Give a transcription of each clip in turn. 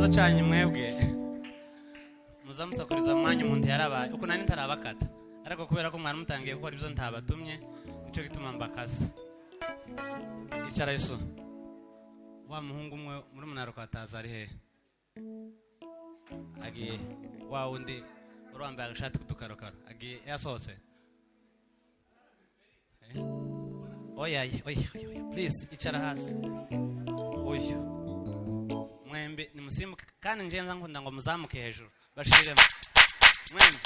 ikibazo cyanyu mwebwe muzamusakuriza mwanya umuntu yarabaye uko nani ntarabakata ariko kubera ko mwana mutangiye gukora ibyo ntabatumye nico gituma mbakasa. Icara Yesu. Wa muhungu umwe muri munaro kwataza ari he? Agiye wa undi urwambaye agashati kutukarokaro agiye yasohotse. Oya please icara hasi. Oyo mwembe nimusimbuke kandi njenza nkunda ngo muzamuke hejuru bashiremo mwembe.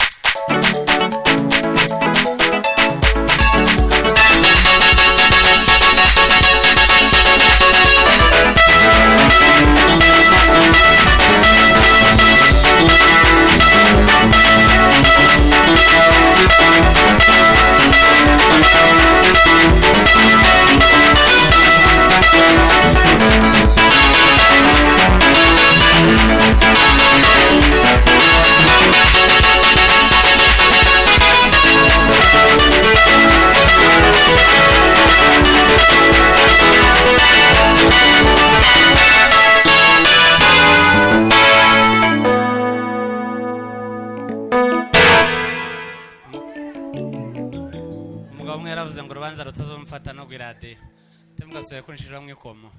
Rutazomfata no gwirade temugasoye kunshira mwikomo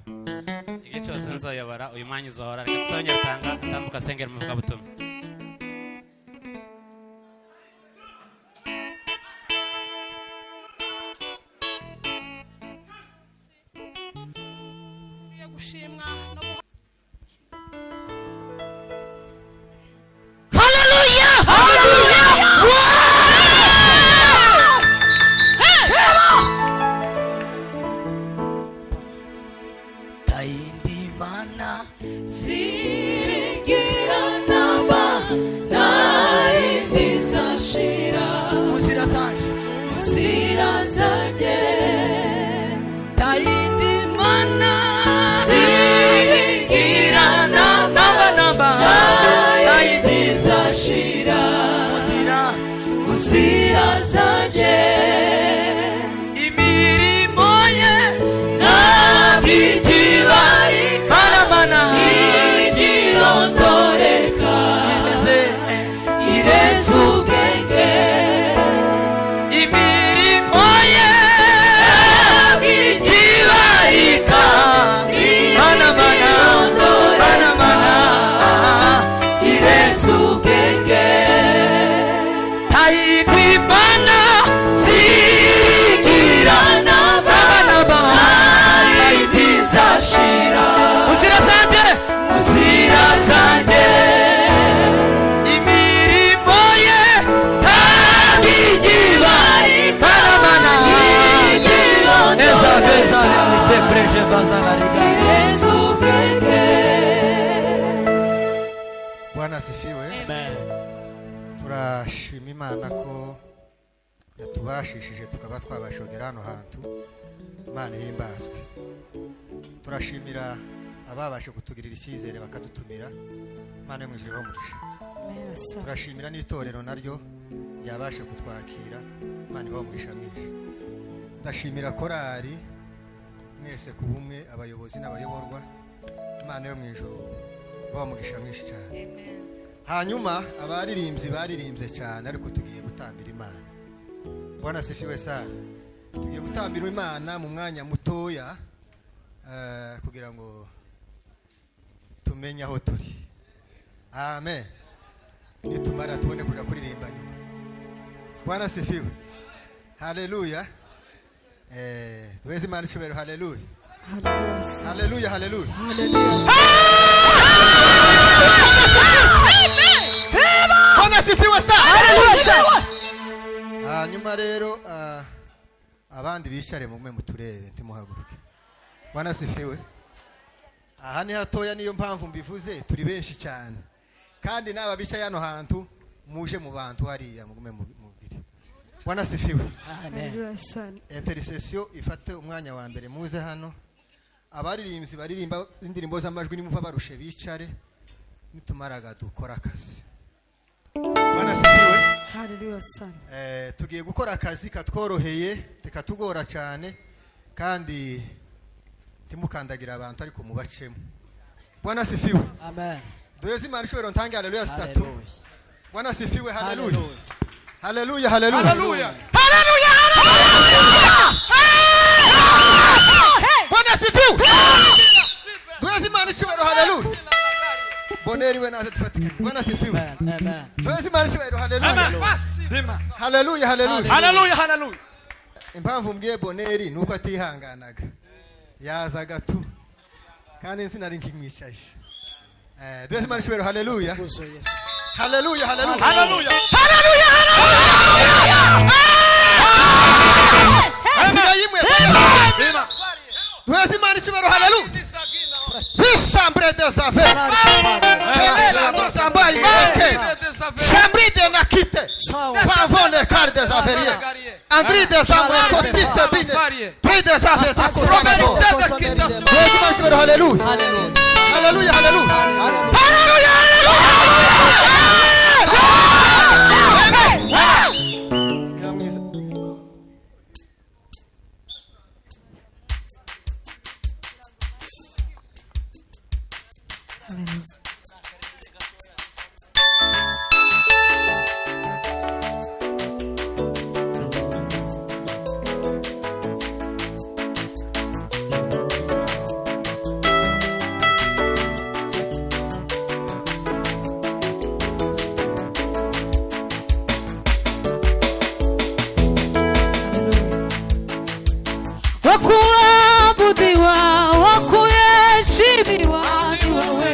igico senzoyobora uyu mwanya uzohora reka tusongera tanga tambuka sengera muvuga butumwa. Bwana asifiwe. Amen. Turashima Imana ko yatubashishije tukaba twabashogera hano hantu. Imana himbazwe. Turashimira ababashe kutugirira icyizere bakadutumira. Imana y'umwijuru bamugisha. Turashimira n'itorero naryo yabashe kutwakira. Imana ibamugisha mwinshi. Ndashimira korari mwese ku bumwe abayobozi n'abayoborwa. Imana yo mwijuru bamugisha mwinshi cyane. Hanyuma abaririmbyi baririmbye cyane ariko tugiye gutambira Imana. Bwana asifiwe sana. Tugiye gutambira Imana mu mwanya mutoya kugira ngo tumenye aho turi. Amen. Nitumara tubone kuja kuririmba nyuma. Bwana asifiwe. Haleluya. Tuweze Imana ishobora haleluya. Haleluya. Haleluya. Haleluya. Bwana sifiwe sana. Haleluya. Nyuma rero abandi bicare mu mwe muturebe ntimuhaguruke. Bwana sifiwe. Aha ni hatoya niyo mpamvu mbivuze turi benshi cyane. Kandi naba bicaye hano hantu muje mu bantu hariya mugume mubiri. Bwana sifiwe. Amen. Intercession ifate umwanya wa mbere muze hano. Abaririmbyi baririmba indirimbo z'amajwi nimuva barushe bicare nitumaraga dukora akazi. Bwana sifiwe. Haleluya sana. Tugiye gukora akazi katworoheye tekatugora cyane kandi timukandagira abantu ariko mubacemo. Bwana sifiwe. Amen. Duheze Imana ishobora ntange haleluya zitatu. Hallelujah. Bwana asifiwe. Haleluya. Haleluya, haleluya. Hallelujah. Bwana asifiwe. Duheze Imana ishobora haleluya. Boneri we naze tufatikanye. Bwana asifiwe. Amen. Duheze Imana ishobora haleluya. Amen. Haleluya, haleluya. Hallelujah, hallelujah. Impamvu mbwiye Boneri nuko atihanganaga. Yazaga tu. Kandi sinari nkimwicaje. Duheze Imana ishobora haleluya. Kuzo Yesu. Haleluya, haleluya. Hallelujah. Sigayimwe. Amen. Duheze Imana ishobora haleluya. Chambre des affaires. Kelela nos ambaye meke. Chambre de nakite. Sawa. Pavon les cartes des affaires. Andri des ambaye côté sabine. Près des affaires ça corrompt. Duheze Imana ishobora haleluya. Hallelujah. Haleluya, haleluya. Wakuabudiwa, wakuheshimiwa ni wewe.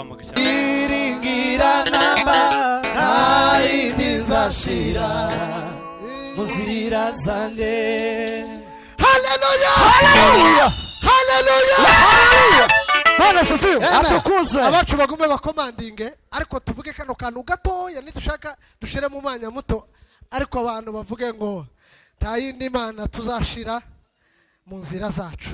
mugisha iringira namba nayindi nzashira muzira zanjye. Haleluya, haleluya, haleluya. Bwana sifiwe. Atukuzwe. Abacu bagume bakomandinge ariko tuvuge kano kantu gatoya nidushaka dushire mu mwanya muto ariko abantu bavuge ngo nta yindi mana tuzashira mu nzira zacu.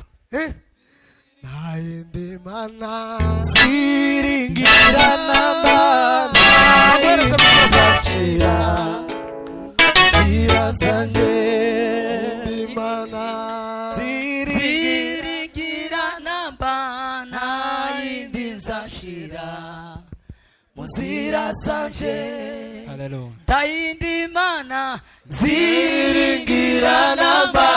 Nta yindi mana ziringira namba nayindi nzashira nzira zanjye. Imana ziringira namba nayindi nzashira muzira zanjye. haleluya Tayindi mana ziringira namba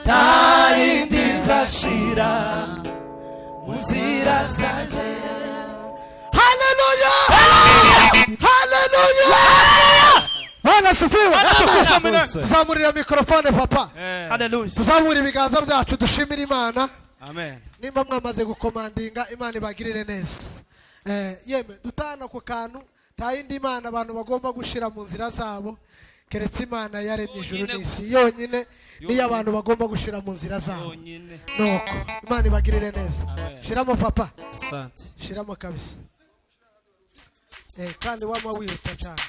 tayindi nzashira muzira zanjye. Haleluya, haleluya. Bwana sifiwe. Tuzamurira mikrofone papa. haleluya Tuzamura ibiganza byacu dushimira Imana. amen Nimba mwamaze gukomandinga Imana ibagirire neza. Yeme dutana ku kantu tayindi Imana abantu bagomba gushira mu nzira zabo keretse Imana yaremye ijuru n'isi yonyine niyo abantu bagomba gushira mu nzira zabo. Nuko Imana ibagirire neza. Shiramo papa. asante Shiramo kabisa. Kandi wama wihuta cyane.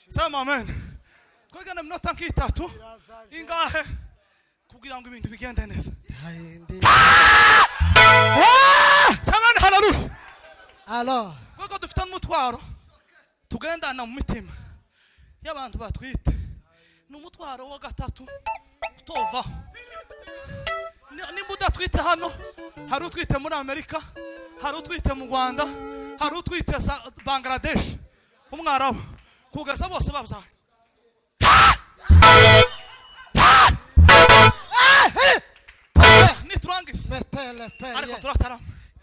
Sama amen. Twegana minota nk'itatu ingahe kugira ngo ibintu bigende neza. Samani haleluya. Alors, Kuko dufite umutwaro tugendana mu mitima y'abantu batwite. N'umutwaro wa gatatu utova. Nimba udatwite hano, hari utwite muri Amerika, hari utwite mu Rwanda, hari utwite Bangladesh, umwarabu. Kugeza bose babyara. Niturangise. Ariko turatarama.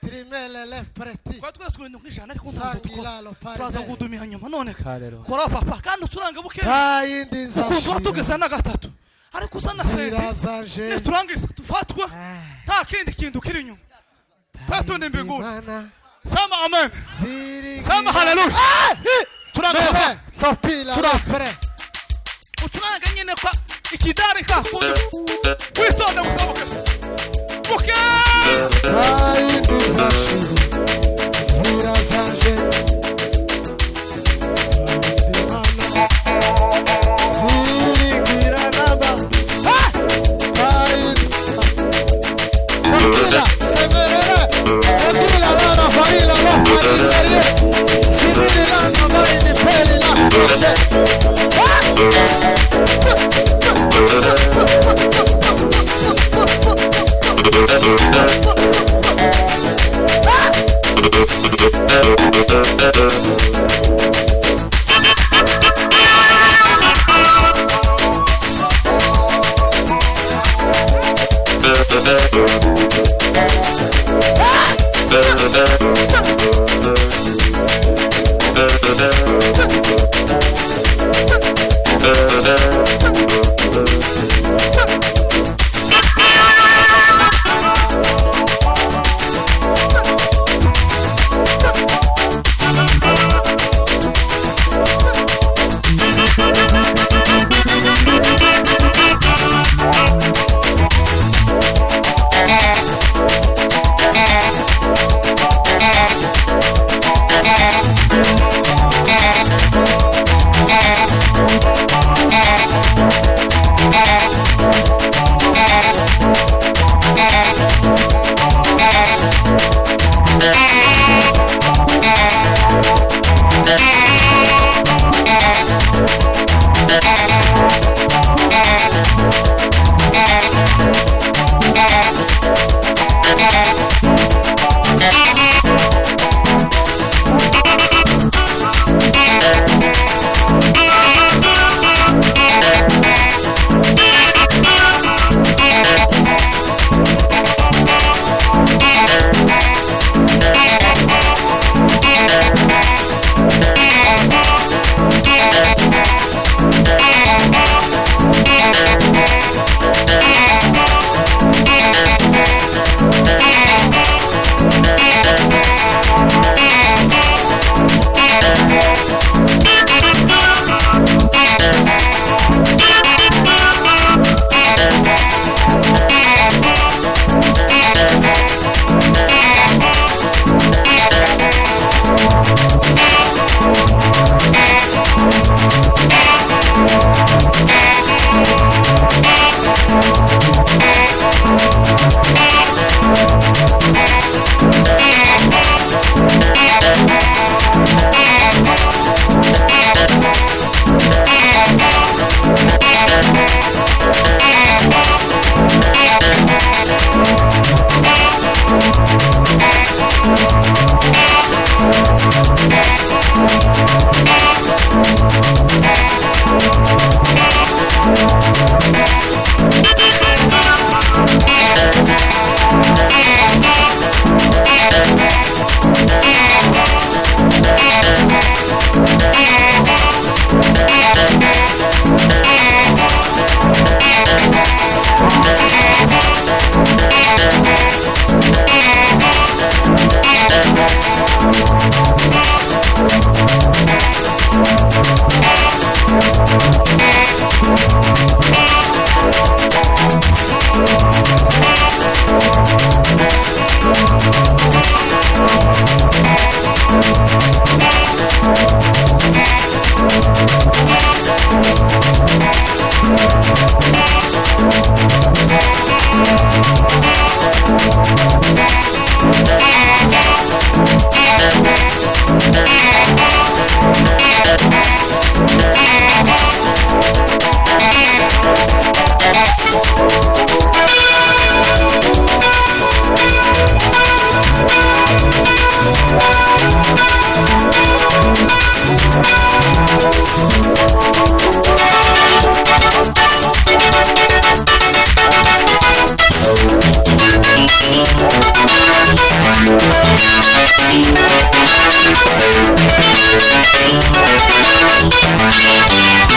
Trimelele preti. kwa twese ibintu nk'ijana ariko Sangilalo turaza pare. kudumira nyuma none Hallelujah. kora papa kandi uturanga buke Tayindi ukuntu nzashira. tugeza na gatatu ariko usa na sente Zirazanje. niturangiza tufatwa nta kindi kintu kiri inyuma twatundi mbinguni Imana sema amen ziri. sema haleluya turanga papa Sopila pare. uturanga nyine kwa ikidari kakundi witonda gusa buke Tayindi nzashira.